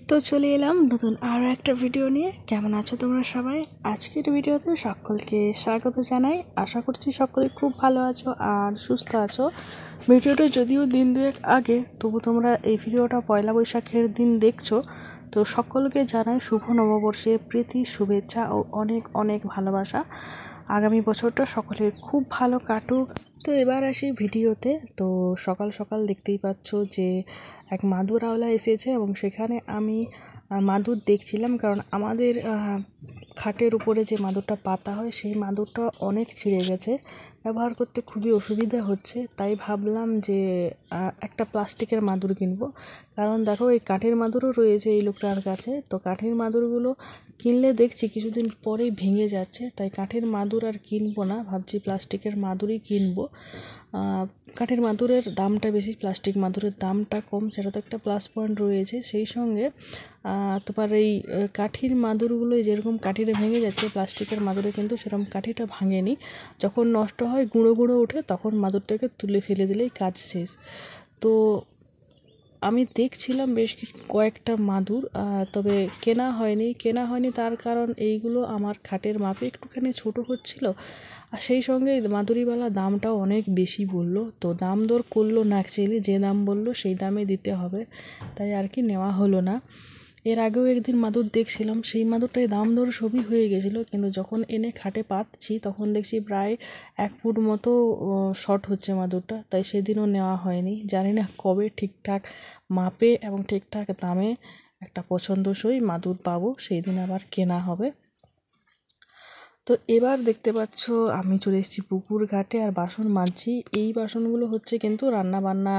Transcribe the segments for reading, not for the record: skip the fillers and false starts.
তো চলে এলাম নতুন আরও একটা ভিডিও নিয়ে। কেমন আছো তোমরা সবাই? আজকের ভিডিওতে সকলকে স্বাগত জানাই। আশা করছি সকলে খুব ভালো আছো আর সুস্থ আছো। ভিডিওটা যদিও দিন দুয়েক আগে, তবু তোমরা এই ভিডিওটা পয়লা বৈশাখের দিন দেখছো। তো সকলকে জানাই শুভ নববর্ষে প্রীতি, শুভেচ্ছা ও অনেক অনেক ভালোবাসা। আগামী বছরটা সকলের খুব ভালো কাটুক। তো এবার আসি ভিডিওতে। তো সকাল সকাল দেখতেই পাচ্ছ যে এক মাদুর আওলা এসেছে এবং সেখানে আমি মাদুর দেখছিলাম, কারণ আমাদের খাটের উপরে যে মাদুরটা পাতা হয় সেই মাদুরটা অনেক ছিঁড়ে গেছে, ব্যবহার করতে খুবই অসুবিধা হচ্ছে। তাই ভাবলাম যে একটা প্লাস্টিকের মাদুর কিনবো, কারণ দেখো এই কাঠের মাদুরও রয়েছে এই লোকটার কাছে। তো কাঠের মাদুরগুলো কিনলে দেখছি কিছুদিন পরেই ভেঙে যাচ্ছে, তাই কাঠের মাদুর আর কিনবো না, ভাবছি প্লাস্টিকের মাদুরই কিনবো। কাঠের মাদুরের দামটা বেশি, প্লাস্টিক মাদুরের দামটা কম, সেটা তো একটা প্লাস পয়েন্ট রয়েছে। সেই সঙ্গে তোমার এই কাঠির মাদুরগুলো যেরকম কাঠিটা ভেঙে যাচ্ছে, প্লাস্টিকের মাদুরে কিন্তু সেরকম কাঠিটা ভাঙেনি। যখন নষ্ট হয় গুঁড়ো গুঁড়ো ওঠে, তখন মাদুরটাকে তুলে ফেলে দিলেই কাজ শেষ। তো আমি দেখছিলাম বেশ কয়েকটা মাদুর, তবে কেনা হয়নি তার কারণ এইগুলো আমার খাটের মাপে একটুখানি ছোট হচ্ছিল, আর সেই সঙ্গে মাদুরিওয়ালা দামটাও অনেক বেশি বললো। তো দাম দর করলো না, অ্যাকচুয়ালি যে দাম বললো সেই দামে দিতে হবে, তাই আর কি নেওয়া হলো না। এর আগেও একদিন মাদুর দেখছিলাম, সেই মাদুরটায় দাম দর সবই হয়ে গেছিলো, কিন্তু যখন এনে খাটে পাতছি তখন দেখছি প্রায় 1 ফুট মতো শর্ট হচ্ছে মাদুরটা, তাই সেদিনও নেওয়া হয়নি। জানি না কবে ঠিকঠাক মাপে এবং ঠিকঠাক দামে একটা পছন্দসই মাদুর পাবো, সেই দিন আবার কেনা হবে। তো এবার দেখতে পাচ্ছ আমি চলে এসেছি পুকুর ঘাটে আর বাসন মাজছি। এই বাসনগুলো হচ্ছে কিন্তু রান্না বান্না,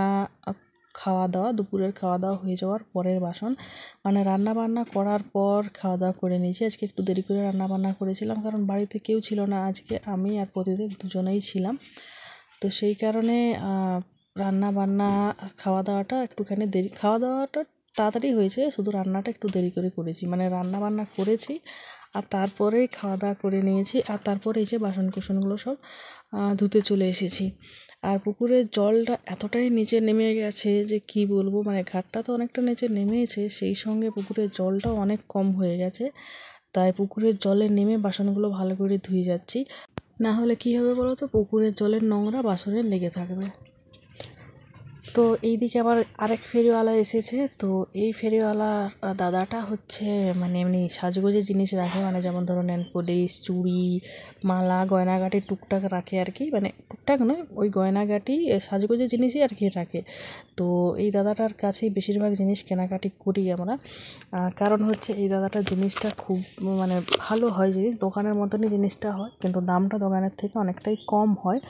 খাওয়া দাওয়া, দুপুরের খাওয়া দাওয়া হয়ে যাওয়ার পরের বাসন, মানে রান্না বান্না করার পর খাওয়া দাওয়া করে নিয়েছি। আজকে একটু দেরি করে রান্না বান্না করেছিলাম, কারণ বাড়িতে কেউ ছিল না আজকে, আমি আর প্রতিদিন দুজনেই ছিলাম। তো সেই কারণে রান্না বান্না খাওয়া দাওয়াটা একটুখানি দেরি, খাওয়া দাওয়াটা তাড়াতাড়ি হয়েছে, শুধু রান্নাটা একটু দেরি করে করেছি, মানে রান্না বান্না করেছি আর তারপরেই খাওয়া দাওয়া করে নিয়েছি, আর তারপরে এই যে বাসন কুসনগুলো সব ধুতে চলে এসেছি। আর পুকুরের জলটা এতটাই নিচে নেমে গেছে যে কি বলবো, মানে ঘাটটা তো অনেকটা নিচে নেমেছে, সেই সঙ্গে পুকুরের জলটাও অনেক কম হয়ে গেছে। তাই পুকুরের জলে নেমে বাসনগুলো ভালো করে ধুয়ে যাচ্ছি, না হলে কী হবে বলো তো, পুকুরের জলের নোংরা বাসনে লেগে থাকবে। তো এইদিকে আবার আরেক ফেরিওয়ালা এসেছে। তো এই ফেরিওয়ালা দাদাটা হচ্ছে মানে এমনি সাজগোজের জিনিস রাখে, মানে যেমন ধরো নেল পলিশ, চুড়ি, মালা, গয়নাগাটি টুকটাক রাখে আর কি, মানে টুকটাক নয়, ওই গয়নাগাটি সাজগোজের জিনিসই আর কি রাখে। তো এই দাদাটার কাছেই বেশিরভাগ জিনিস কেনাকাটি করি আমরা, কারণ হচ্ছে এই দাদাটার জিনিসটা খুব মানে ভালো হয়, জিনিস দোকানের মতনই জিনিসটা হয়, কিন্তু দামটা দোকানের থেকে অনেকটাই কম হয়।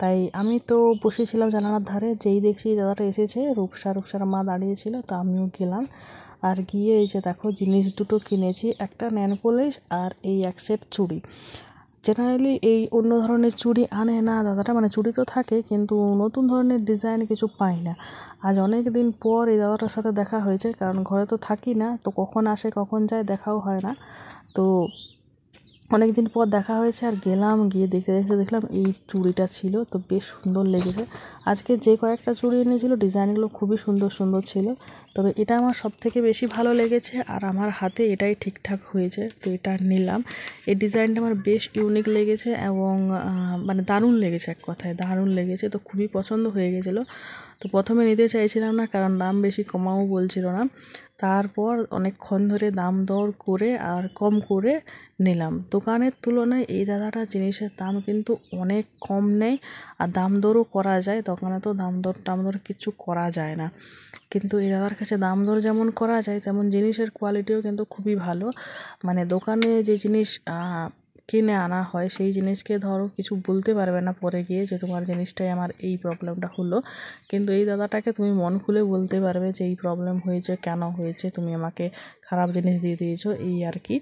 তাই আমি তো বসেছিলাম জানালার ধারে, যেই দেখছি দাদাটা এসেছে, রূপসার মা দাঁড়িয়েছিল, তো আমিও গেলাম। আর গিয়ে এই যে দেখো জিনিস দুটো কিনেছি, একটা নেল পলিশ আর এই এক সেট চুড়ি। জেনারেলি এই অন্য ধরনের চুড়ি আনে না দাদাটা, মানে চুড়ি তো থাকে কিন্তু নতুন ধরনের ডিজাইন কিছু পাই না। আজ অনেক দিন পর এই দাদাটার সাথে দেখা হয়েছে, কারণ ঘরে তো থাকি না, তো কখন আসে কখন যায় দেখাও হয় না। তো অনেক দিন পর দেখা হয়েছে আর গেলাম, গিয়ে দেখলাম এই চুড়িটা ছিল, তো বেশ সুন্দর লেগেছে। আজকে যে কয়েকটা চুড়ি এনেছিল ডিজাইনগুলো খুবই সুন্দর সুন্দর ছিল, তবে এটা আমার সবথেকে বেশি ভালো লেগেছে আর আমার হাতে এটাই ঠিকঠাক হয়েছে, তো এটা নিলাম। এই ডিজাইনটা আমার বেশ ইউনিক লেগেছে এবং মানে দারুণ লেগেছে, এক কথায় দারুণ লেগেছে, তো খুবই পছন্দ হয়ে গেছিলো। তো প্রথমে নিতে চাইছিলাম না, কারণ দাম বেশি কমাও বলছিল না। তারপর অনেকক্ষণ ধরে দাম দর করে আর কম করে নিলাম। দোকানের তুলনায় এই দাদাটার জিনিসের দাম কিন্তু অনেক কম নেয়, আর দাম দরও করা যায়, দোকানে তো দাম দর কিছু করা যায় না, কিন্তু এই দাদার কাছে দাম দর যেমন করা যায় তেমন জিনিসের কোয়ালিটিও কিন্তু খুবই ভালো। মানে দোকানে যে জিনিস কিনে আনা হয় সেই জিনিসকে ধরো কিছু বলতে পারবে না পরে গিয়ে যে তোমার জিনিসটাই আমার এই প্রবলেমটা হলো, কিন্তু এই দাদাটাকে তুমি মন খুলে বলতে পারবে যে এই প্রবলেম হয়েছে, কেন হয়েছে, তুমি আমাকে খারাপ জিনিস দিয়ে দিয়েছো, এই আর কি।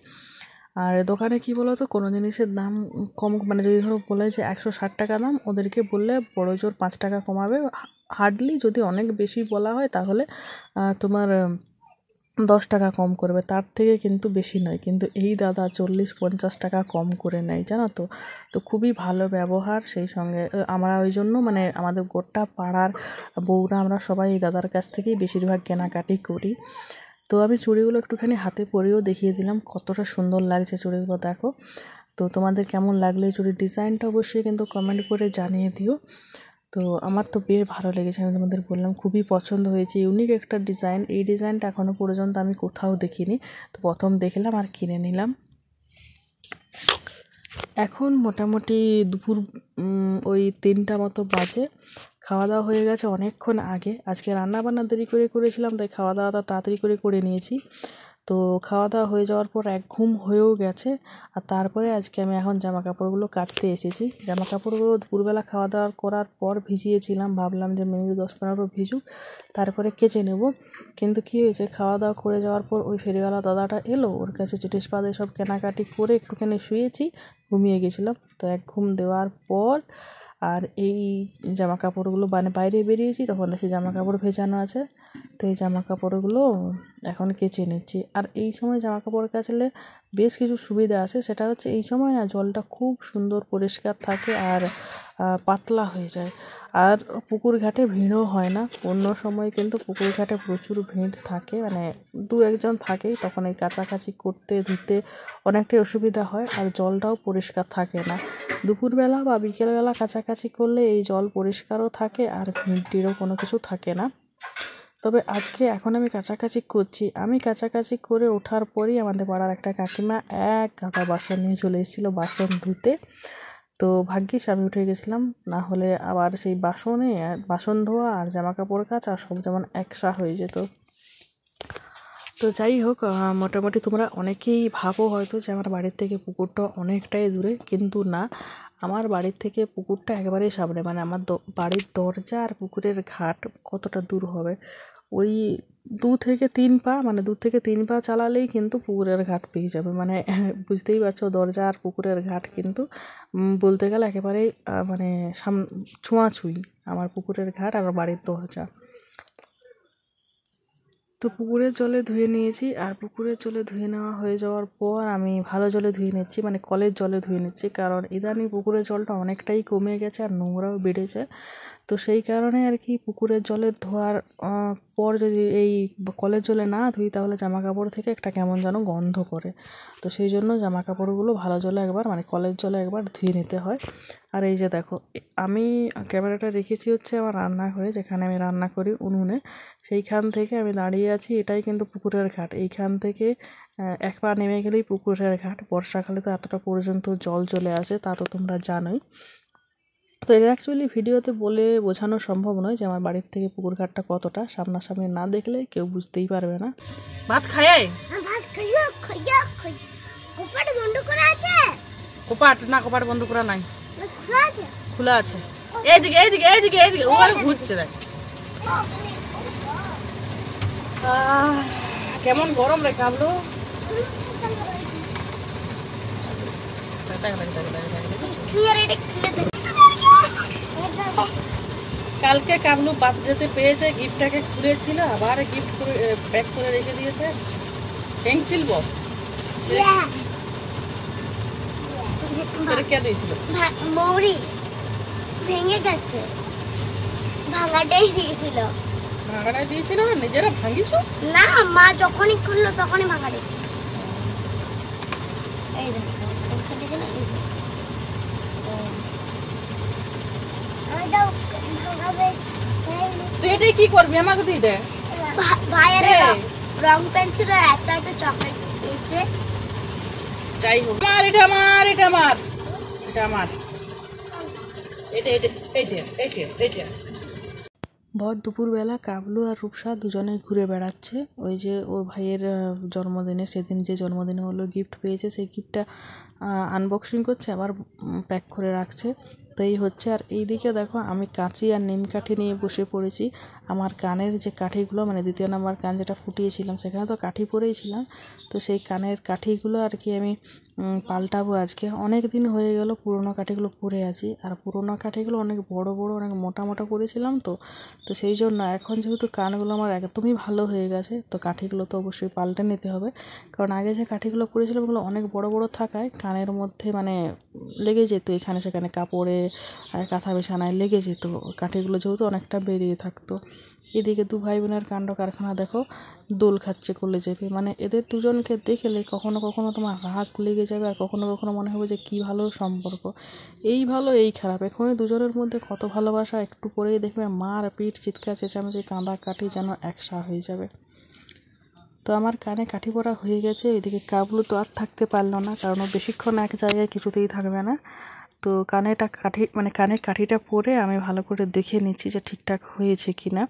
আর দোকানে কি বলো তো, কোনো জিনিসের দাম কম, মানে যদি ধরো বলে যে 160 টাকা দাম, ওদেরকে বললে বড় জোর 5 টাকা কমাবে, হার্ডলি যদি অনেক বেশি বলা হয় তাহলে তোমার 10 টাকা কম করবে, তার থেকে কিন্তু বেশি নয়। কিন্তু এই দাদা 40-50 টাকা কম করে নেয়, জানো তো। তো খুবই ভালো ব্যবহার, সেই সঙ্গে আমরা ওই জন্য মানে আমাদের গোটা পাড়ার বউরা আমরা সবাই এই দাদার কাছ থেকেই বেশিরভাগ কেনাকাটি করি। তো আমি চুড়িগুলো একটুখানি হাতে পরেও দেখিয়ে দিলাম, কতটা সুন্দর লাগছে চুড়িগুলো দেখো। তো তোমাদের কেমন লাগলো এই চুড়ির ডিজাইনটা অবশ্যই কিন্তু কমেন্ট করে জানিয়ে দিও। তো আমার তো বেশ ভালো লেগেছে, আমি তোমাদের বললাম খুবই পছন্দ হয়েছে, ইউনিক একটা ডিজাইন। এই ডিজাইনটা এখনও পর্যন্ত আমি কোথাও দেখিনি, তো প্রথম দেখলাম আর কিনে নিলাম। এখন মোটামুটি দুপুর ওই 3টা মতো বাজে। খাওয়া দাওয়া হয়ে গেছে অনেকক্ষণ আগে। আজকে রান্নাবান্না দেরি করে করেছিলাম, তাই খাওয়া দাওয়াটা তাড়াতাড়ি করে নিয়েছি। তো খাওয়া দাওয়া হয়ে যাওয়ার পর এক ঘুম হয়েও গেছে। আর তারপরে আজকে আমি এখন জামা কাপড়গুলো কাচতে এসেছি। জামা কাপড়গুলো দুপুরবেলা খাওয়া দাওয়া করার পর ভিজিয়েছিলাম, ভাবলাম যে মিনিট 10-15 ভিজুক, তারপরে কেচে নেব। কিন্তু কী হয়েছে, খাওয়া দাওয়া করে যাওয়ার পর ওই ফেরিওয়ালা দাদাটা এলো, ওর কাছে চিটিসপাদে সব কেনাকাটি করে একটুখানি শুয়েছি, ঘুমিয়ে গেছিলাম। তো এক ঘুম দেওয়ার পর আর এই জামা কাপড়গুলো বাইরে বেরিয়েছি, তখন দেখছি জামা কাপড় ভেজানো আছে। তো এই জামা কাপড়গুলো এখন কেচে নিচ্ছি। আর এই সময় জামা কাপড় কাচলে বেশ কিছু সুবিধা আছে, সেটা হচ্ছে এই সময় না জলটা খুব সুন্দর পরিষ্কার থাকে আর পাতলা হয়ে যায়। আর পুকুর ঘাটে ভিড়ও হয় না। অন্য সময় কিন্তু পুকুর ঘাটে প্রচুর ভিড় থাকে, মানে 2-1 জন থাকেই, তখন এই কাচাকাচি করতে ধুতে অনেকটাই অসুবিধা হয়, আর জলটাও পরিষ্কার থাকে না। দুপুরবেলা বা বিকেলবেলা কাচাকাচি করলে এই জল পরিষ্কারও থাকে আর ভিড়টিরও কোনো কিছু থাকে না। তবে আজকে এখন আমি কাচাকাচি করছি, আমি কাচাকাচি করে ওঠার পরই আমাদের পাড়ার একটা কাকিমা এক গাদা বাসন নিয়ে চলে এসেছিলো বাসন ধুতে। তো ভাগ্যিস আমি উঠে গেছিলাম, না হলে আবার সেই বাসন ধোয়া আর জামা কাপড় কাচা সব যেমন একসা হয়ে যেত। তো যাই হোক, মোটামুটি তোমরা অনেকেই ভাবো হয়তো যে আমার বাড়ির থেকে পুকুরটা অনেকটাই দূরে, কিন্তু না, আমার বাড়ির থেকে পুকুরটা একেবারেই সামনে। মানে আমার বাড়ির দরজা আর পুকুরের ঘাট কতটা দূর হবে, ওই 2-3 পা, মানে 2-3 পা চালালেই কিন্তু পুকুরের ঘাট পেয়ে যাবে। মানে বুঝতেই পারছো, দরজা আর পুকুরের ঘাট কিন্তু বলতে গেলে একেবারেই মানে ছোঁয়াছুঁই আমার পুকুরের ঘাট আর বাড়ির দরজা। তো পুকুরের জলে ধুয়ে নিয়েছি, আর পুকুরের জলে ধুয়ে নেওয়া হয়ে যাওয়ার পর আমি ভালো জলে ধুয়ে নিচ্ছি, মানে কলের জলে ধুয়ে নিচ্ছি, কারণ ইদানিং পুকুরের জলটা অনেকটাই কমে গেছে আর নোংরাও বেড়েছে। তো সেই কারণে আর কি পুকুরের জলে ধোয়ার পর যদি এই কলের জলে না ধুই, তাহলে জামা কাপড় থেকে একটা কেমন যেন গন্ধ করে। তো সেই জন্য জামা কাপড়গুলো ভালো জলে একবার, মানে কলের জলে একবার ধুয়ে নিতে হয়। আর এই যে দেখো, আমি ক্যামেরাটা রেখেছি হচ্ছে আমার রান্নাঘরে, যেখানে আমি রান্না করি উনুনে। সেইখান থেকে আমি দাঁড়িয়ে আছি, এটাই কিন্তু পুকুরের ঘাট। এইখান থেকে 1 পা নেমে গেলেই পুকুরের ঘাট। বর্ষাকালে তো এতটা পর্যন্ত জল চলে আসে, তা তো তোমরা জানোই। তো এটা অ্যাকচুয়ালি ভিডিওতে বলে বোঝানো সম্ভব নয় যে আমার বাড়ির থেকে পুকুর ঘাটটা কতটা, সামনাসামনি না দেখলে কেউ বুঝতেই পারবে না। ভাত খায় কোপাট না, কোপাট বন্ধ করা নাই, খোলা আছে। এইদিকে এইদিকে এইদিকে এইদিকে ওখানে ঘুরছে দেখ। কেমন গরম রে কাবলু। কালকে কাবলু বার্থডেতে পেয়েছে, গিফটটাকে খুলেছিল, আবার গিফট করে প্যাক করে রেখে দিয়েছে। পেন্সিল বক্স কে দিয়েছিল? মৌরি ভেঙে গেছে, ভাঙাটাই দিয়েছিল। ভাঙাটাই দিয়েছিল না, নিজেরা ভাঙিছো? না, মা যখনই খুললো তখনই ভাঙা দিয়েছিল। এই দেখো, তুই এটাই কি করবি, আমাকে দিয়ে দে। ভাইয়ের রং পেন্সিল আর একটা চকলেট দিয়েছে। যাই হোক, এটা আমার এটা আমার এটা আমার এটা এটা এটা এটা এটা। ভর দুপুরবেলা কাবলু আর রূপসা দুজনেই ঘুরে বেড়াচ্ছে। ওই যে ওর ভাইয়ের জন্মদিনে, সেদিন যে জন্মদিনে হলো গিফট পেয়েছে, সেই গিফটটা আনবক্সিং করছে, আবার প্যাক করে রাখছে। তো এই হচ্ছে। আর এইদিকে দেখো, আমি কাঁচি আর নিম কাঠি নিয়ে বসে পড়েছি। আমার কানের যে কাঠিগুলো, মানে 2য় নাম্বার কান যেটা ফুটিয়েছিলাম, সেখানে তো কাঠি পরেইছিলাম। তো সেই কানের কাঠিগুলো আর কি আমি পাল্টাবো আজকে। অনেক দিন হয়ে গেল পুরোনো কাঠিগুলো পরে আছি, আর পুরোনো কাঠিগুলো অনেক বড় বড়, অনেক মোটা মোটা করেছিলাম। তো সেই জন্য এখন যেহেতু কানগুলো আমার একদমই ভালো হয়ে গেছে, তো কাঠিগুলো তো অবশ্যই পাল্টে নিতে হবে। কারণ আগে যে কাঠিগুলো পরেছিলাম ওগুলো অনেক বড় বড় থাকায় কানের মধ্যে মানে লেগে যেত, এখানে সেখানে কাপড়ে কাঁথা বিছানায় লেগে যেত, কাঠিগুলো যেহেতু অনেকটা বেরিয়ে থাকতো। এদিকে দু ভাই বোনের কাণ্ড কারখানা দেখো, দোল খাচ্ছে কোলে চেপে। মানে এদের দুজনকে দেখলে কখনো কখনো তোমার রাগ লেগে যাবে, আর কখনো কখনো মনে হবে যে কী ভালো সম্পর্ক, এই ভালো এই খারাপ। এখনই দুজনের মধ্যে কত ভালোবাসা, একটু পরেই দেখবে মার পিঠ, চিৎকার চেঁচামেচি, কাঁদা কাটি যেন একসা হয়ে যাবে। তো আমার কানে কাঠি পড়া হয়ে গেছে। এদিকে কাবলু তো আর থাকতে পারলো না, কারণ ও বেশিক্ষণ এক জায়গায় কিছুতেই থাকবে না। তো কানের কাঠিটা পরে আমি ভালো করে দেখে নিচ্ছি যে ঠিকঠাক হয়েছে কি না।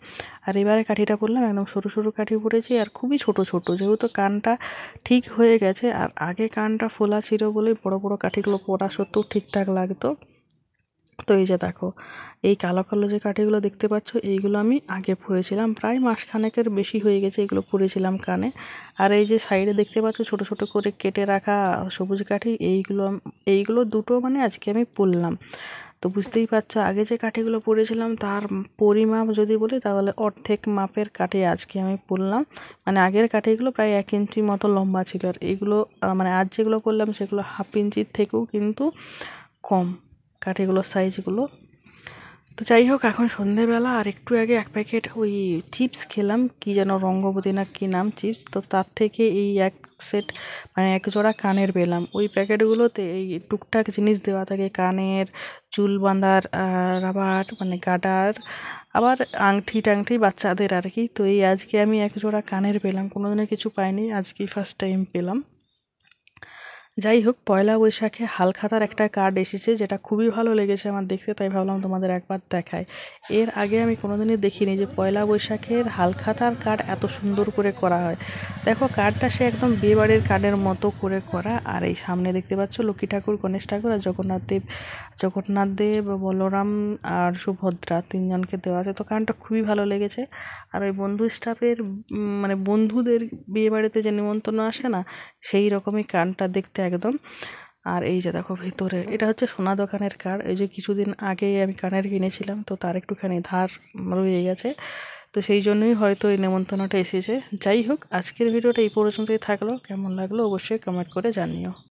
আর এবারে কাঠিটা পরলাম, একদম সরু সরু কাঠি পরেছি, আর খুবই ছোট ছোট, যেহেতু কানটা ঠিক হয়ে গেছে। আর আগে কানটা ফোলা ছিল বলে বড় বড় কাঠিগুলো পরা সত্ত্বেও ঠিকঠাক লাগতো। তো এই যে দেখো, এই কালো কালো যে কাঠিগুলো দেখতে পাচ্ছ, এইগুলো আমি আগে পরেছিলাম, প্রায় মাসখানেকের বেশি হয়ে গেছে এগুলো পরেছিলাম কানে। আর এই যে সাইডে দেখতে পাচ্ছ ছোট ছোট করে কেটে রাখা সবুজ কাঠি, এইগুলো দুটো মানে আজকে আমি পরলাম। তো বুঝতেই পারছো, আগে যে কাঠিগুলো পরেছিলাম তার পরিমাপ যদি বলি তাহলে অর্ধেক মাপের কাঠি আজকে আমি পরলাম। মানে আগের কাঠিগুলো প্রায় 1 ইঞ্চি মতো লম্বা ছিল, আর এইগুলো মানে আজ যেগুলো পরলাম সেগুলো 1/2 ইঞ্চির থেকেও কিন্তু কম কাঠিগুলোর সাইজগুলো। তো যাই হোক, এখন সন্ধেবেলা, আর একটু আগে 1 প্যাকেট ওই চিপস খেলাম, কি যেন রঙ্গবতী না কি নাম চিপস। তো তার থেকে এই এক সেট মানে এক জোড়া কানের পেলাম। ওই প্যাকেটগুলোতে এই টুকটাক জিনিস দেওয়া থাকে, কানের চুল বাঁধার রাবার মানে গার্ডার, আবার আংটি টাংটি বাচ্চাদের আর কি। তো এই আজকে আমি এক জোড়া কানের পেলাম, কোনোদিনও কিছু পাইনি, আজকেই ফার্স্ট টাইম পেলাম। যাই হোক, পয়লা বৈশাখে হালখাতার একটা কার্ড এসেছে, যেটা খুবই ভালো লেগেছে আমার দেখতে, তাই ভাবলাম তোমাদের একবার দেখাই। এর আগে আমি কোনোদিনই দেখিনি যে পয়লা বৈশাখের হালখাতার কার্ড এত সুন্দর করে করা হয়। দেখো, কার্ডটা সে একদম বিয়েবাড়ির কার্ডের মতো করে করা। আর এই সামনে দেখতে পাচ্ছ লক্ষ্মী ঠাকুর, গণেশ ঠাকুর আর জগন্নাথ দেব, বলরাম আর সুভদ্রা, 3 জনকে দেওয়া আছে। তো কার্ডটা খুবই ভালো লেগেছে। আর ওই বন্ধু স্টাফের মানে বন্ধুদের বিয়েবাড়িতে যে নিমন্ত্রণ আসে না, সেই রকমই কার্ডটা দেখতে একদম। আর এই যে দেখো ভিতরে, এটা হচ্ছে সোনা দোকানের কার্ড। এই যে কিছুদিন আগে আমি কানের কিনেছিলাম, তো তার একটুখানি ধার রয়ে গেছে, তো সেই জন্যই হয়তো এই নেমন্তন্নটা এসেছে। যাই হোক, আজকের ভিডিওটা এই পর্যন্তই থাকলো। কেমন লাগলো অবশ্যই কমেন্ট করে জানিও।